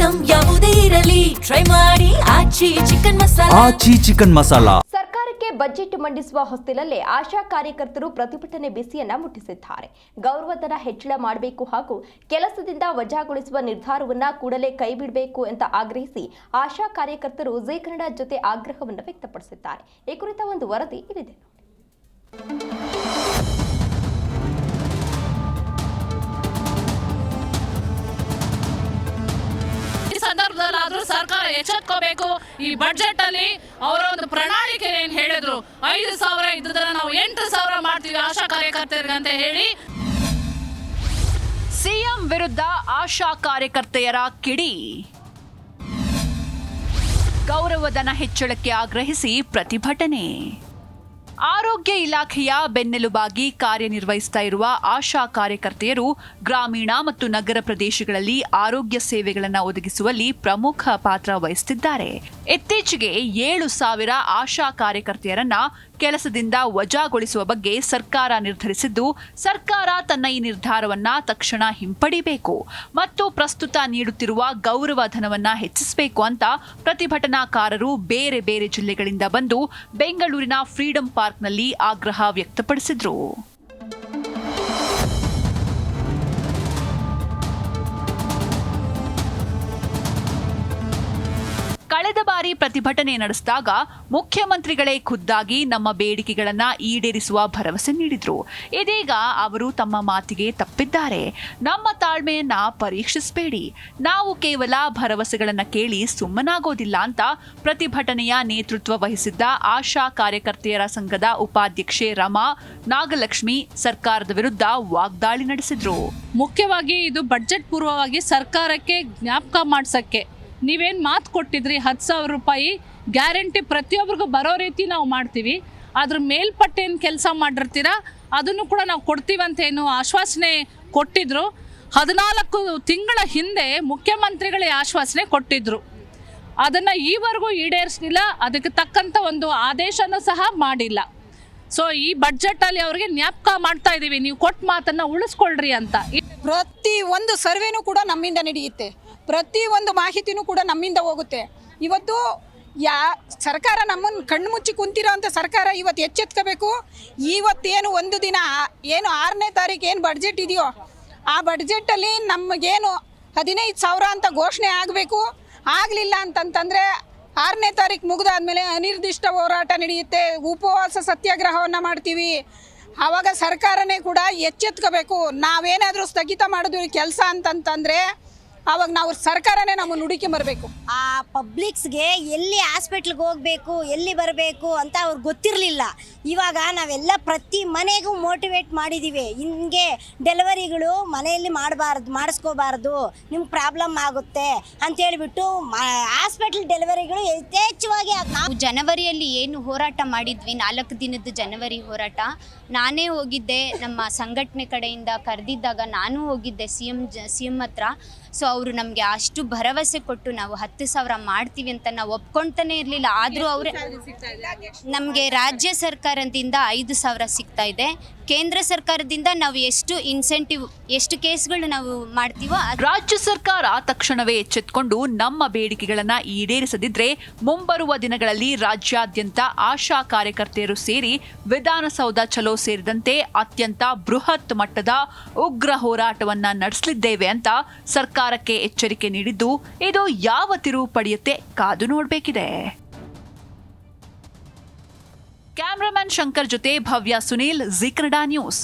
Item ಯಾವುದೇ ಇರಲಿ try ಮಾಡಿ ಆಚಿ ಚಿಕನ್ ಮಸಾಲಾ. ಸರ್ಕಾರಕ್ಕೆ ಬಜೆಟ್ ಮಂಡಿಸುವ ಹೊಸ್ತಿಲಲ್ಲೇ ಆಶಾ ಕಾರ್ಯಕರ್ತರು ಪ್ರತಿಭಟನೆ ಬಿಸಿಯನ್ನ ಮುಟ್ಟಿಸಿದ್ದಾರೆ. ಗೌರವಧನ ಹೆಚ್ಚಳ ಮಾಡಬೇಕು ಹಾಗೂ ಕೆಲಸದಿಂದ ವಜಾಗೊಳಿಸುವ ನಿರ್ಧಾರವನ್ನ ಕೂಡಲೇ ಕೈಬಿಡಬೇಕು ಅಂತ ಆಗ್ರಹಿಸಿ ಆಶಾ ಕಾರ್ಯಕರ್ತರು ಜೀ ಕನ್ನಡ ಜೊತೆ ಆಗ್ರಹವನ್ನು ವ್ಯಕ್ತಪಡಿಸಿದ್ದಾರೆ. ಈ ಕುರಿತ ಒಂದು ವರದಿ ಇಲ್ಲಿದೆ. ಸಂದರ್ಭದಲ್ಲಾದ್ರೂ ಸರ್ಕಾರ ಎಚ್ಚೆತ್ಕೋಬೇಕು. ಈ ಬಜೆಟ್ ಅಲ್ಲಿ ಅವರ ಒಂದು ಪ್ರಣಾಳಿಕೆ ಏನ್ ಹೇಳಿದ್ರು, 5,000 ಇದ್ದದನ್ನ ನಾವು 8,000 ಮಾಡ್ತೀವಿ ಆಶಾ ಕಾರ್ಯಕರ್ತರಿಗೆ ಅಂತ ಹೇಳಿ. ಸಿಎಂ ವಿರುದ್ಧ ಆಶಾ ಕಾರ್ಯಕರ್ತೆಯರ ಕಿಡಿ. ಗೌರವಧನ ಹೆಚ್ಚಳಕ್ಕೆ ಆಗ್ರಹಿಸಿ ಪ್ರತಿಭಟನೆ. ಆರೋಗ್ಯ ಇಲಾಖೆಯ ಬೆನ್ನೆಲುಬಾಗಿ ಕಾರ್ಯನಿರ್ವಹಿಸ್ತಾ ಇರುವ ಆಶಾ ಕಾರ್ಯಕರ್ತೆಯರು ಗ್ರಾಮೀಣ ಮತ್ತು ನಗರ ಪ್ರದೇಶಗಳಲ್ಲಿ ಆರೋಗ್ಯ ಸೇವೆಗಳನ್ನು ಒದಗಿಸುವಲ್ಲಿ ಪ್ರಮುಖ ಪಾತ್ರ ವಹಿಸುತ್ತಿದ್ದಾರೆ. ಇತ್ತೀಚೆಗೆ 7,000 ಆಶಾ ಕಾರ್ಯಕರ್ತೆಯರನ್ನ ಕೆಲಸದಿಂದ ವಜಾಗೊಳಿಸುವ ಬಗ್ಗೆ ಸರ್ಕಾರ ನಿರ್ಧರಿಸಿದ್ದು, ಸರ್ಕಾರ ತನ್ನ ಈ ನಿರ್ಧಾರವನ್ನ ತಕ್ಷಣ ಹಿಂಪಡಿಬೇಕು ಮತ್ತು ಪ್ರಸ್ತುತ ನೀಡುತ್ತಿರುವ ಗೌರವ ಧನವನ್ನ ಹೆಚ್ಚಿಸಬೇಕು ಅಂತ ಪ್ರತಿಭಟನಾಕಾರರು ಬೇರೆ ಬೇರೆ ಜಿಲ್ಲೆಗಳಿಂದ ಬಂದು ಬೆಂಗಳೂರಿನ ಫ್ರೀಡಂ ಪಾರ್ಕ್ನಲ್ಲಿ ಆಗ್ರಹ ವ್ಯಕ್ತಪಡಿಸಿದ್ರು. ಕಳೆದ ಬಾರಿ ಪ್ರತಿಭಟನೆ ನಡೆಸಿದಾಗ ಮುಖ್ಯಮಂತ್ರಿಗಳೇ ಖುದ್ದಾಗಿ ನಮ್ಮ ಬೇಡಿಕೆಗಳನ್ನ ಈಡೇರಿಸುವ ಭರವಸೆ ನೀಡಿದ್ರು. ಇದೀಗ ಅವರು ತಮ್ಮ ಮಾತಿಗೆ ತಪ್ಪಿದ್ದಾರೆ. ನಮ್ಮ ತಾಳ್ಮೆಯನ್ನ ಪರೀಕ್ಷಿಸಬೇಡಿ, ನಾವು ಕೇವಲ ಭರವಸೆಗಳನ್ನ ಕೇಳಿ ಸುಮ್ಮನಾಗೋದಿಲ್ಲ ಅಂತ ಪ್ರತಿಭಟನೆಯ ನೇತೃತ್ವ ವಹಿಸಿದ್ದ ಆಶಾ ಕಾರ್ಯಕರ್ತೆಯರ ಸಂಘದ ಉಪಾಧ್ಯಕ್ಷೆ ರಮಾ ನಾಗಲಕ್ಷ್ಮಿ ಸರ್ಕಾರದ ವಿರುದ್ಧ ವಾಗ್ದಾಳಿ ನಡೆಸಿದ್ರು. ಮುಖ್ಯವಾಗಿ ಇದು ಬಜೆಟ್ ಪೂರ್ವವಾಗಿ ಸರ್ಕಾರಕ್ಕೆ ಜ್ಞಾಪಕ ಮಾಡ್ಸಕ್ಕೆ ನೀವೇನು ಮಾತು ಕೊಟ್ಟಿದ್ರಿ, 10,000 ರೂಪಾಯಿ ಗ್ಯಾರಂಟಿ ಪ್ರತಿಯೊಬ್ಬರಿಗೂ ಬರೋ ರೀತಿ ನಾವು ಮಾಡ್ತೀವಿ, ಅದ್ರ ಮೇಲ್ಪಟ್ಟೇನು ಕೆಲಸ ಮಾಡಿರ್ತೀರ ಅದನ್ನು ಕೂಡ ನಾವು ಕೊಡ್ತೀವಂತ ಏನು ಆಶ್ವಾಸನೆ ಕೊಟ್ಟಿದ್ರು. 14 ತಿಂಗಳ ಹಿಂದೆ ಮುಖ್ಯಮಂತ್ರಿಗಳೇ ಆಶ್ವಾಸನೆ ಕೊಟ್ಟಿದ್ರು. ಅದನ್ನು ಈವರೆಗೂ ಈಡೇರಿಸಲಿಲ್ಲ, ಅದಕ್ಕೆ ತಕ್ಕಂಥ ಒಂದು ಆದೇಶನೂ ಸಹ ಮಾಡಿಲ್ಲ. ಸೊ ಈ ಬಜೆಟಲ್ಲಿ ಅವ್ರಿಗೆ ಜ್ಞಾಪಕ ಮಾಡ್ತಾ ಇದ್ದೀವಿ, ನೀವು ಕೊಟ್ಟ ಮಾತನ್ನು ಉಳಿಸ್ಕೊಳ್ರಿ ಅಂತ. ಪ್ರತಿ ಒಂದು ಸರ್ವೆನೂ ಕೂಡ ನಮ್ಮಿಂದ ನಡೆಯುತ್ತೆ, ಪ್ರತಿ ಒಂದು ಮಾಹಿತಿನೂ ಕೂಡ ನಮ್ಮಿಂದ ಹೋಗುತ್ತೆ. ಇವತ್ತು ಸರ್ಕಾರ ನಮ್ಮನ್ನು ಕಣ್ಣು ಮುಚ್ಚಿ ಕುಂತಿರೋ ಅಂಥ ಸರ್ಕಾರ ಇವತ್ತು ಎಚ್ಚೆತ್ಕೋಬೇಕು. ಇವತ್ತೇನು ಒಂದು ದಿನ ಏನು 6ನೇ ತಾರೀಕು ಏನು ಬಡ್ಜೆಟ್ ಇದೆಯೋ ಆ ಬಡ್ಜೆಟಲ್ಲಿ ನಮಗೇನು 15,000 ಅಂತ ಘೋಷಣೆ ಆಗಬೇಕು. ಆಗಲಿಲ್ಲ ಅಂತಂತಂದರೆ 6ನೇ ತಾರೀಕು ಮುಗಿದಾದ್ಮೇಲೆ ಅನಿರ್ದಿಷ್ಟ ಹೋರಾಟ ನಡೆಯುತ್ತೆ, ಉಪವಾಸ ಸತ್ಯಾಗ್ರಹವನ್ನು ಮಾಡ್ತೀವಿ. ಆವಾಗ ಸರ್ಕಾರನೇ ಕೂಡ ಎಚ್ಚೆತ್ಕೋಬೇಕು. ನಾವೇನಾದರೂ ಸ್ಥಗಿತ ಮಾಡೋದು ಕೆಲಸ ಅಂತಂತಂದರೆ ಆವಾಗ ನಾವು ಸರ್ಕಾರನೇ ನಮ್ಮನ್ನು ಹುಡುಕಿ ಬರಬೇಕು. ಆ ಪಬ್ಲಿಕ್ಸ್ಗೆ ಎಲ್ಲಿ ಹಾಸ್ಪಿಟ್ಲ್ಗೆ ಹೋಗಬೇಕು, ಎಲ್ಲಿ ಬರಬೇಕು ಅಂತ ಅವ್ರಿಗೆ ಗೊತ್ತಿರಲಿಲ್ಲ. ಇವಾಗ ನಾವೆಲ್ಲ ಪ್ರತಿ ಮನೆಗೂ ಮೋಟಿವೇಟ್ ಮಾಡಿದ್ದೀವಿ, ಹಿಂಗೆ ಡೆಲಿವರಿಗಳು ಮನೆಯಲ್ಲಿ ಮಾಡಿಸ್ಕೋಬಾರ್ದು, ನಿಮ್ಗೆ ಪ್ರಾಬ್ಲಮ್ ಆಗುತ್ತೆ ಅಂತೇಳಿಬಿಟ್ಟು ಹಾಸ್ಪಿಟಲ್ ಡೆಲಿವರಿಗಳು ಯಥೇಚ್ಛವಾಗಿ. ನಾವು ಜನವರಿಯಲ್ಲಿ ಏನು ಹೋರಾಟ ಮಾಡಿದ್ವಿ, 4 ದಿನದ ಜನವರಿ ಹೋರಾಟ, ನಾನೇ ಹೋಗಿದ್ದೆ. ನಮ್ಮ ಸಂಘಟನೆ ಕಡೆಯಿಂದ ಕರೆದಿದ್ದಾಗ ನಾನು ಹೋಗಿದ್ದೆ ಸಿ ಎಂ ಹತ್ರ. ಸೊ ಅವರು ನಮಗೆ ಅಷ್ಟು ಭರವಸೆ ಕೊಟ್ಟು ನಾವು 10,000 ಮಾಡ್ತೀವಿ ಅಂತ ನಾವು ಒಪ್ಕೊಳ್ತಾನೆ ಇರಲಿಲ್ಲ. ಆದರೂ ಅವರೇ ನಮಗೆ ರಾಜ್ಯ ಸರ್ಕಾರದಿಂದ 5,000 ಸಿಗ್ತಾ ಇದೆ. ಕೇಂದ್ರ ಸರ್ಕಾರದಿಂದ ನಾವು ಎಷ್ಟು ಇನ್ಸೆಂಟಿವ್, ಎಷ್ಟು ಕೇಸ್ಗಳು ನಾವು ಮಾಡ್ತೀವೋ. ರಾಜ್ಯ ಸರ್ಕಾರ ತಕ್ಷಣವೇ ಎಚ್ಚೆತ್ತುಕೊಂಡು ನಮ್ಮ ಬೇಡಿಕೆಗಳನ್ನ ಈಡೇರಿಸದಿದ್ರೆ ಮುಂಬರುವ ದಿನಗಳಲ್ಲಿ ರಾಜ್ಯಾದ್ಯಂತ ಆಶಾ ಕಾರ್ಯಕರ್ತೆಯರು ಸೇರಿ ವಿಧಾನಸೌಧ ಚಲೋ ಸೇರಿದಂತೆ ಅತ್ಯಂತ ಬೃಹತ್ ಮಟ್ಟದ ಉಗ್ರ ಹೋರಾಟವನ್ನ ನಡೆಸಲಿದ್ದೇವೆ ಅಂತ ಸರ್ಕಾರಕ್ಕೆ ಎಚ್ಚರಿಕೆ ನೀಡಿದ್ದು, ಇದು ಯಾವ ತಿರುವು ಪಡೆಯುತ್ತೆ ಕಾದು ನೋಡಬೇಕಿದೆ. ಕ್ಯಾಮರಾಮನ್ ಶಂಕರ್ ಜೊತೆ ಭವ್ಯ ಸುನೀಲ್, ಜೀ ಕನ್ನಡ ನ್ಯೂಸ್.